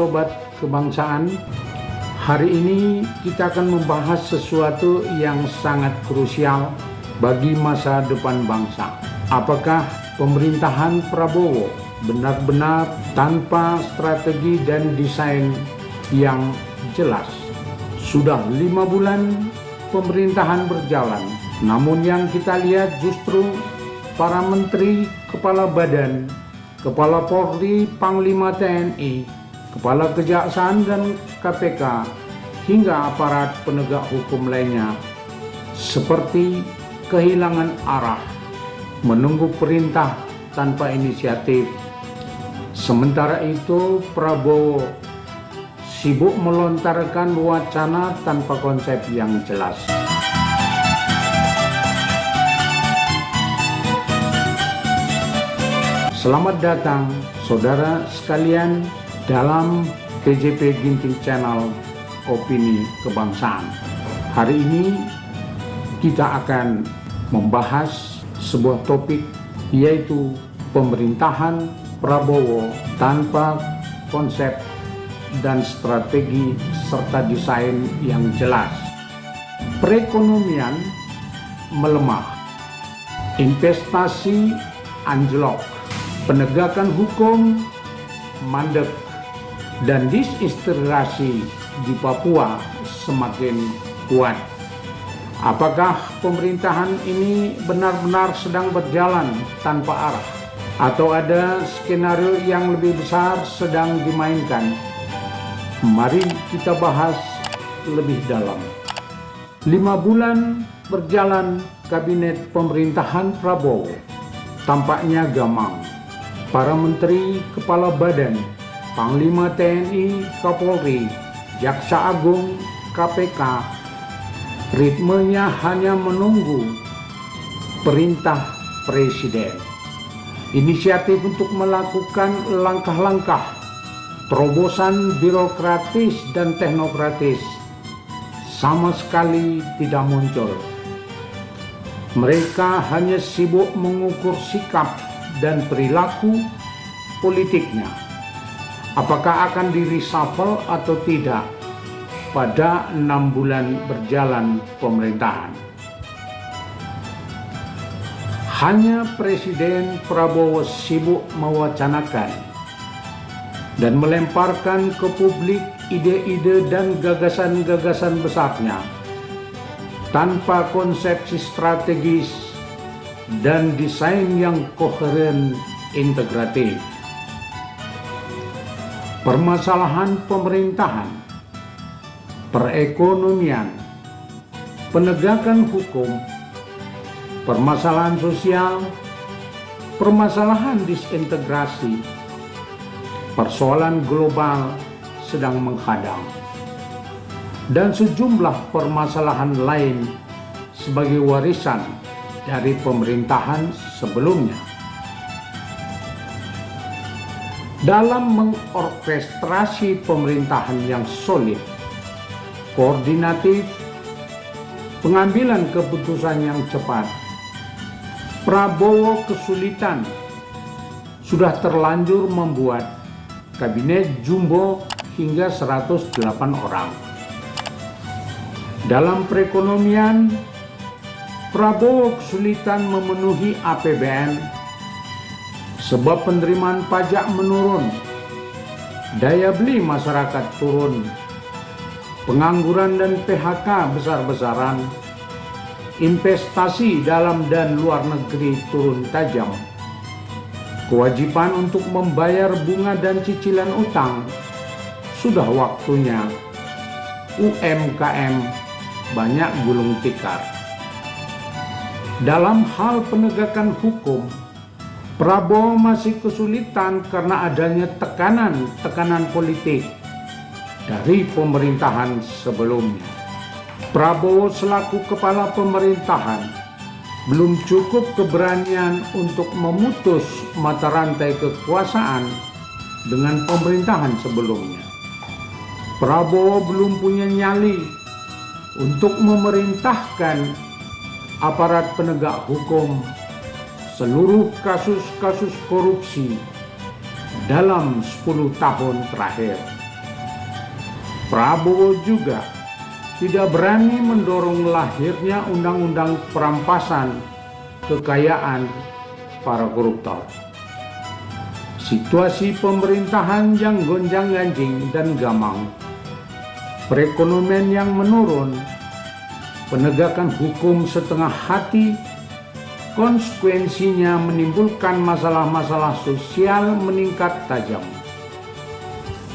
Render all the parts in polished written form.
Sobat Kebangsaan. Hari ini kita akan membahas sesuatu yang sangat krusial bagi masa depan bangsa. Apakah pemerintahan Prabowo benar-benar tanpa strategi dan desain yang jelas? Sudah 5 bulan pemerintahan berjalan, namun yang kita lihat justru para menteri, kepala badan, kepala Polri, Panglima TNI, kepala Kejaksaan dan KPK, hingga aparat penegak hukum lainnya seperti kehilangan arah, menunggu perintah tanpa inisiatif. Sementara itu Prabowo sibuk melontarkan wacana tanpa konsep yang jelas. Selamat datang saudara sekalian dalam PJP Ginting Channel Opini Kebangsaan. Hari ini kita akan membahas sebuah topik, yaitu pemerintahan Prabowo tanpa konsep dan strategi serta desain yang jelas. Perekonomian melemah, investasi anjlok, penegakan hukum mandek, dan disintegrasi di Papua semakin kuat. Apakah pemerintahan ini benar-benar sedang berjalan tanpa arah, atau ada skenario yang lebih besar sedang dimainkan? Mari kita bahas lebih dalam. 5 bulan berjalan kabinet pemerintahan Prabowo tampaknya gamang. Para menteri, kepala badan, Panglima TNI, Kapolri, Jaksa Agung, KPK, ritmenya hanya menunggu perintah presiden. Inisiatif untuk melakukan langkah-langkah terobosan birokratis dan teknokratis sama sekali tidak muncul. Mereka hanya sibuk mengukur sikap dan perilaku politiknya. Apakah akan di-reshuffle atau tidak pada 6 bulan berjalan pemerintahan? Hanya Presiden Prabowo sibuk mewacanakan dan melemparkan ke publik ide-ide dan gagasan-gagasan besarnya tanpa konsepsi strategis dan desain yang koheren integratif. Permasalahan pemerintahan, perekonomian, penegakan hukum, permasalahan sosial, permasalahan disintegrasi, persoalan global sedang menghadang, dan sejumlah permasalahan lain sebagai warisan dari pemerintahan sebelumnya. Dalam mengorkestrasi pemerintahan yang solid, koordinatif, pengambilan keputusan yang cepat, Prabowo kesulitan, sudah terlanjur membuat kabinet jumbo hingga 108 orang. Dalam perekonomian, Prabowo kesulitan memenuhi APBN sebab penerimaan pajak menurun, daya beli masyarakat turun, pengangguran dan PHK besar-besaran, investasi dalam dan luar negeri turun tajam, kewajiban untuk membayar bunga dan cicilan utang sudah waktunya, UMKM banyak gulung tikar. Dalam hal penegakan hukum, Prabowo masih kesulitan karena adanya tekanan politik dari pemerintahan sebelumnya. Prabowo selaku kepala pemerintahan belum cukup keberanian untuk memutus mata rantai kekuasaan dengan pemerintahan sebelumnya. Prabowo belum punya nyali untuk memerintahkan aparat penegak hukum seluruh kasus-kasus korupsi dalam 10 tahun terakhir. Prabowo juga tidak berani mendorong lahirnya undang-undang perampasan kekayaan para koruptor. Situasi pemerintahan yang gonjang-ganjing dan gamang, perekonomian yang menurun, penegakan hukum setengah hati, konsekuensinya menimbulkan masalah-masalah sosial meningkat tajam.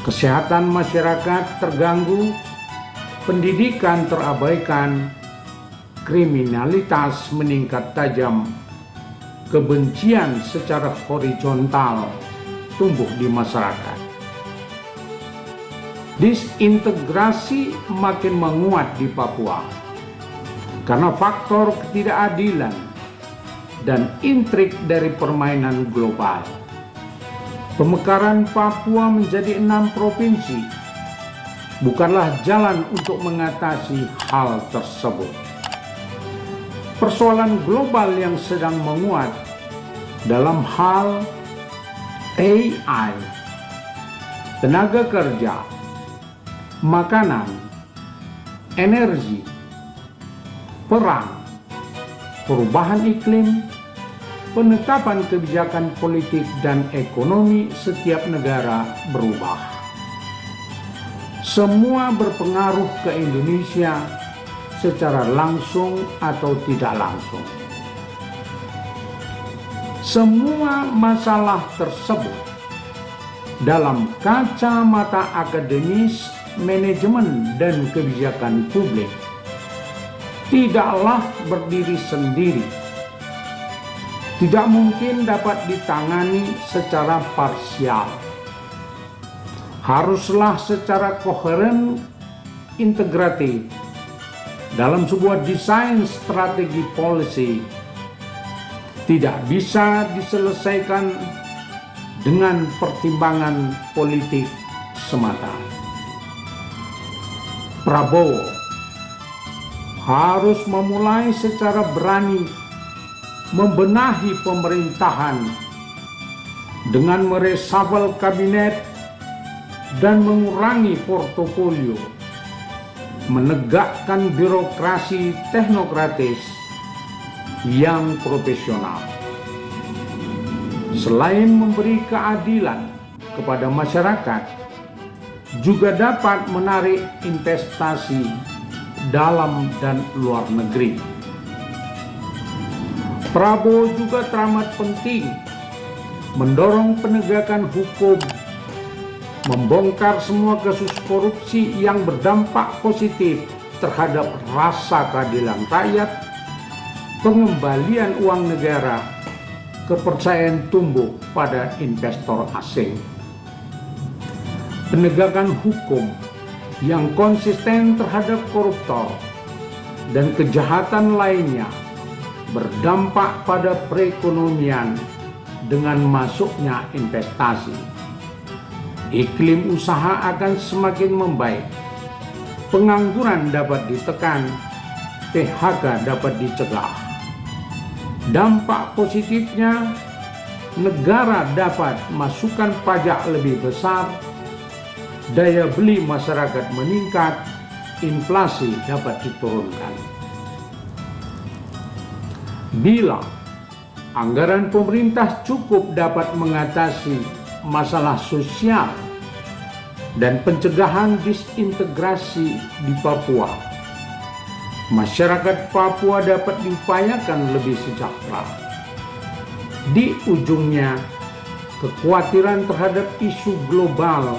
Kesehatan masyarakat terganggu, pendidikan terabaikan, kriminalitas meningkat tajam, kebencian secara horizontal tumbuh di masyarakat. Disintegrasi makin menguat di Papua karena faktor ketidakadilan dan intrik dari permainan global. Pemekaran Papua menjadi 6 provinsi bukanlah jalan untuk mengatasi hal tersebut. Persoalan global yang sedang menguat dalam hal AI, tenaga kerja, makanan, energi, perang, perubahan iklim, penetapan kebijakan politik dan ekonomi setiap negara berubah. Semua berpengaruh ke Indonesia secara langsung atau tidak langsung. Semua masalah tersebut dalam kacamata akademis, manajemen, dan kebijakan publik tidaklah berdiri sendiri. Tidak mungkin dapat ditangani secara parsial. Haruslah secara koheren, integratif dalam sebuah desain strategi policy. Tidak bisa diselesaikan dengan pertimbangan politik semata. Prabowo harus memulai secara berani membenahi pemerintahan dengan mereshuffle kabinet dan mengurangi portofolio, menegakkan birokrasi teknokratis yang profesional. Selain memberi keadilan kepada masyarakat, juga dapat menarik investasi dalam dan luar negeri. Prabowo juga teramat penting mendorong penegakan hukum, membongkar semua kasus korupsi yang berdampak positif terhadap rasa keadilan rakyat, pengembalian uang negara, kepercayaan tumbuh pada investor asing. Penegakan hukum yang konsisten terhadap koruptor dan kejahatan lainnya berdampak pada perekonomian dengan masuknya investasi. Iklim usaha akan semakin membaik, pengangguran dapat ditekan, PHK dapat dicegah. Dampak positifnya, negara dapat masukkan pajak lebih besar, daya beli masyarakat meningkat, inflasi dapat diturunkan. Bila anggaran pemerintah cukup dapat mengatasi masalah sosial dan pencegahan disintegrasi di Papua, masyarakat Papua dapat diupayakan lebih sejahtera. Di ujungnya, kekhawatiran terhadap isu global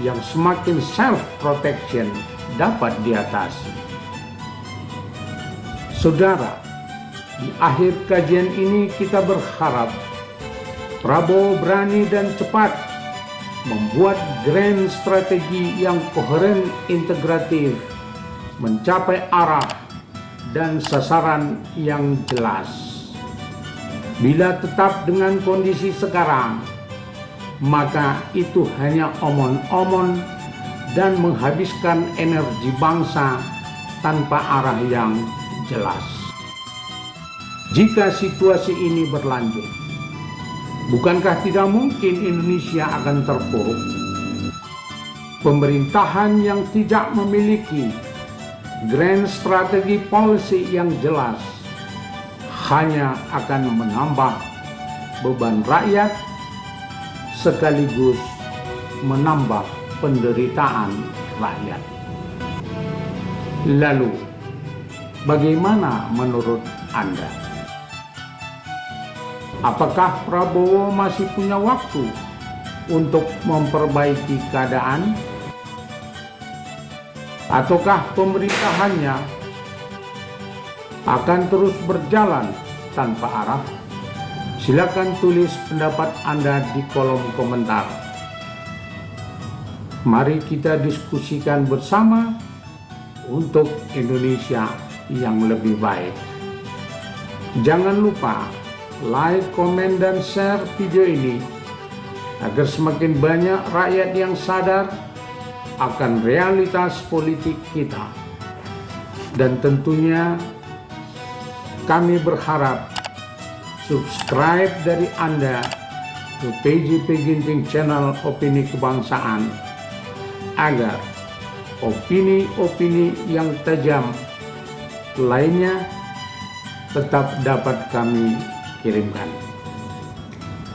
yang semakin self-protection dapat diatasi. Saudara, di akhir kajian ini kita berharap Prabowo berani dan cepat membuat grand strategi yang koheren, integratif, mencapai arah dan sasaran yang jelas. Bila tetap dengan kondisi sekarang, maka itu hanya omon-omon dan menghabiskan energi bangsa tanpa arah yang jelas. Jika situasi ini berlanjut, bukankah tidak mungkin Indonesia akan terpuruk? Pemerintahan yang tidak memiliki grand strategi policy yang jelas hanya akan menambah beban rakyat sekaligus menambah penderitaan rakyat. Lalu, bagaimana menurut Anda? Apakah Prabowo masih punya waktu untuk memperbaiki keadaan? Ataukah pemerintahannya akan terus berjalan tanpa arah? Silakan tulis pendapat Anda di kolom komentar. Mari kita diskusikan bersama untuk Indonesia yang lebih baik. Jangan lupa like, komen, dan share video ini agar semakin banyak rakyat yang sadar akan realitas politik kita. Dan tentunya kami berharap subscribe dari Anda ke PJP Ginting Channel Opini Kebangsaan agar opini-opini yang tajam lainnya tetap dapat kami kirimkan.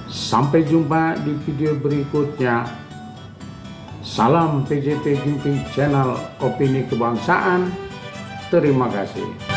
Sampai jumpa di video berikutnya. Salam PJP Ginting Channel Opini Kebangsaan. Terima kasih.